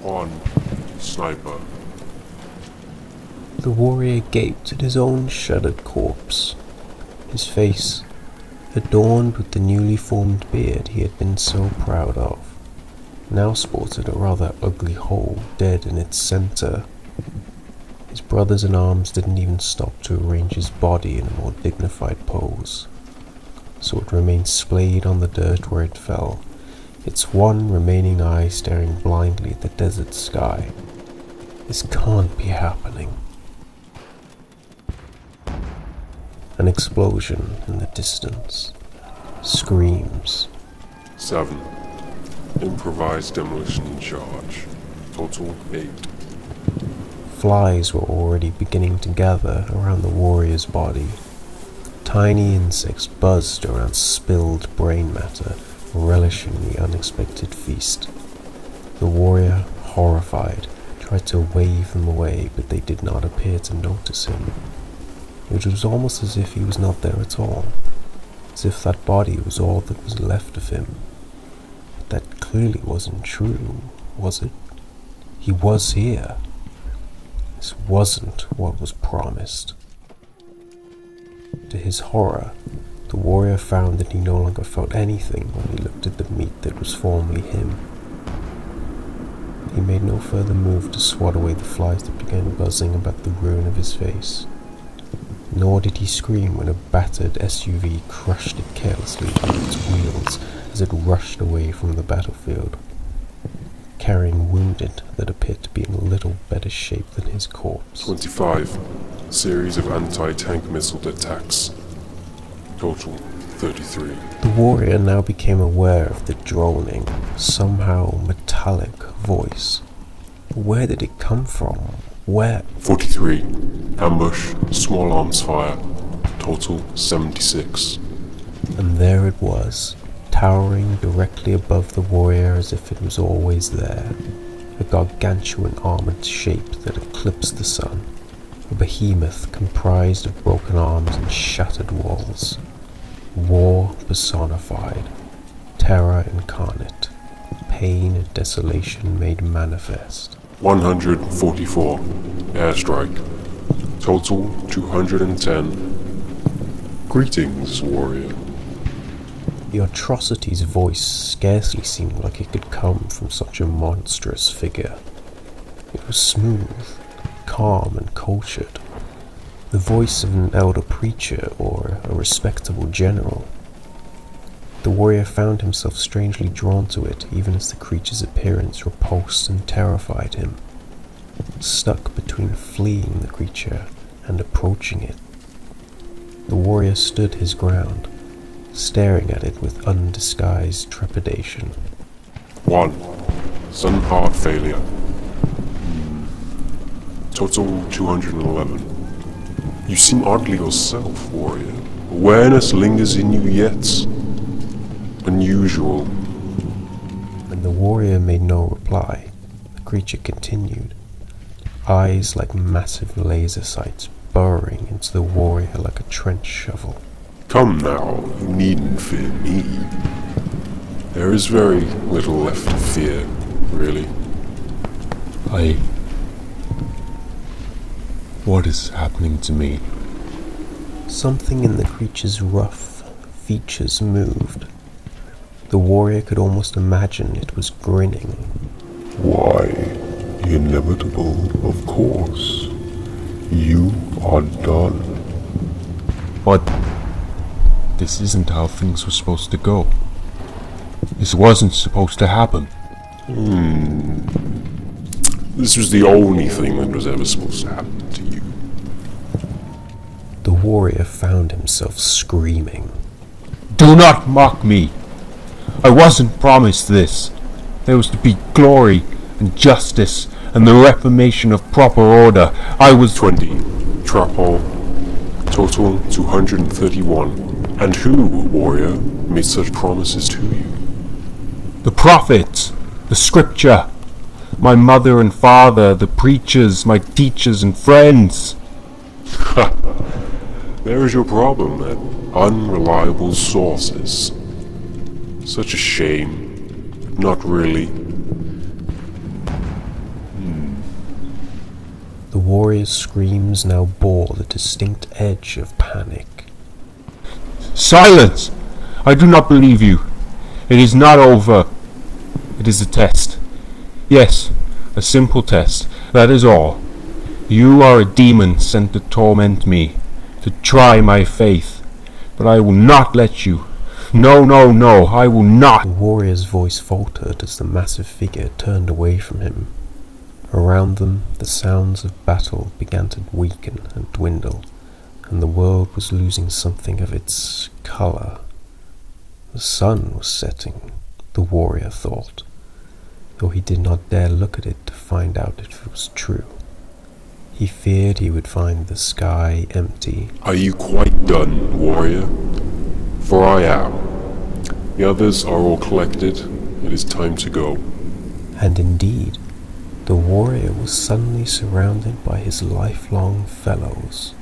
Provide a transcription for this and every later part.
1. Sniper. The warrior gaped at his own shuddered corpse. His face, adorned with the newly formed beard he had been so proud of, now sported a rather ugly hole dead in its center. His brothers in arms didn't even stop to arrange his body in a more dignified pose, so it remained splayed on the dirt where it fell, its one remaining eye staring blindly at the desert sky. This can't be happening. An explosion in the distance. Screams. 7. Improvised demolition charge. Total 8. Flies were already beginning to gather around the warrior's body. Tiny insects buzzed around spilled brain matter, relishing the unexpected feast. The warrior, horrified, tried to wave them away, but they did not appear to notice him. It was almost as if he was not there at all, as if that body was all that was left of him. But that clearly wasn't true, was it? He was here. This wasn't what was promised. To his horror, the warrior found that he no longer felt anything when he looked at the meat that was formerly him. He made no further move to swat away the flies that began buzzing about the ruin of his face. Nor did he scream when a battered SUV crushed it carelessly with its wheels as it rushed away from the battlefield, carrying wounded that appeared to be in a little better shape than his corpse. 25. Series of anti-tank missile attacks. Total 33. The warrior now became aware of the droning, somehow metallic voice. Where did it come from? Where? 43. Ambush, small arms fire. Total 76. And there it was, towering directly above the warrior as if it was always there. A gargantuan armored shape that eclipsed the sun. A behemoth comprised of broken arms and shattered walls. War personified. Terror incarnate. Pain and desolation made manifest. 144. Airstrike. Total 210. Greetings, warrior. The atrocity's voice scarcely seemed like it could come from such a monstrous figure. It was smooth, calm and cultured. The voice of an elder preacher or a respectable general. The warrior found himself strangely drawn to it, even as the creature's appearance repulsed and terrified him. Stuck between fleeing the creature and approaching it, the warrior stood his ground, staring at it with undisguised trepidation. 1. Sudden heart failure. Total 211. You seem oddly yourself, warrior. Awareness lingers in you yet. Unusual. When the warrior made no reply, the creature continued, eyes like massive laser sights burrowing into the warrior like a trench shovel. Come now, you needn't fear me. There is very little left to fear, really. What is happening to me? Something in the creature's rough features moved. The warrior could almost imagine it was grinning. Why, the inevitable, of course. You are done. But this isn't how things were supposed to go. This wasn't supposed to happen. This was the only thing that was ever supposed to happen to you. The warrior found himself screaming. Do not mock me! I wasn't promised this. There was to be glory and justice and the reformation of proper order. I was 20. Trap hole. Total 231. And who, warrior, made such promises to you? the prophets, the scripture, my mother and father, the preachers, my teachers and friends. Ha! There is your problem, then. Unreliable sources. Such a shame, but not really. warrior's screams now bore the distinct edge of panic. Silence! I do not believe you. It is not over. It is a test. Yes, a simple test. That is all. You are a demon sent to torment me, to try my faith. But I will not let you. No, no, no, I will not. The warrior's voice faltered as the massive figure turned away from him. Around them, the sounds of battle began to weaken and dwindle, and the world was losing something of its colour. The sun was setting, the warrior thought, though he did not dare look at it to find out if it was true. He feared he would find the sky empty. Are you quite done, warrior? For I am. The others are all collected. It is time to go. And indeed, the warrior was suddenly surrounded by his lifelong fellows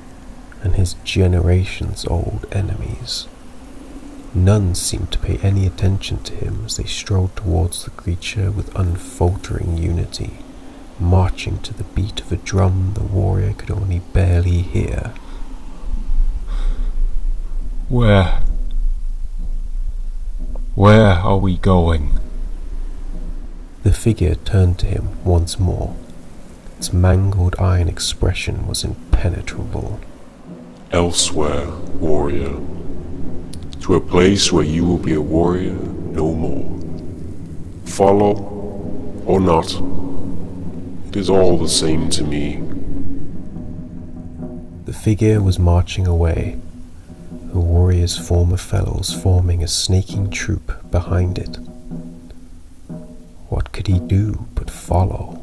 and his generations-old enemies. None seemed to pay any attention to him as they strode towards the creature with unfaltering unity, marching to the beat of a drum the warrior could only barely hear. Where are we going? The figure turned to him once more. Its mangled iron expression was impenetrable. Elsewhere, warrior. To a place where you will be a warrior no more. Follow or not, it is all the same to me. The figure was marching away, the warrior's former fellows forming a snaking troop behind it. What could he do but follow?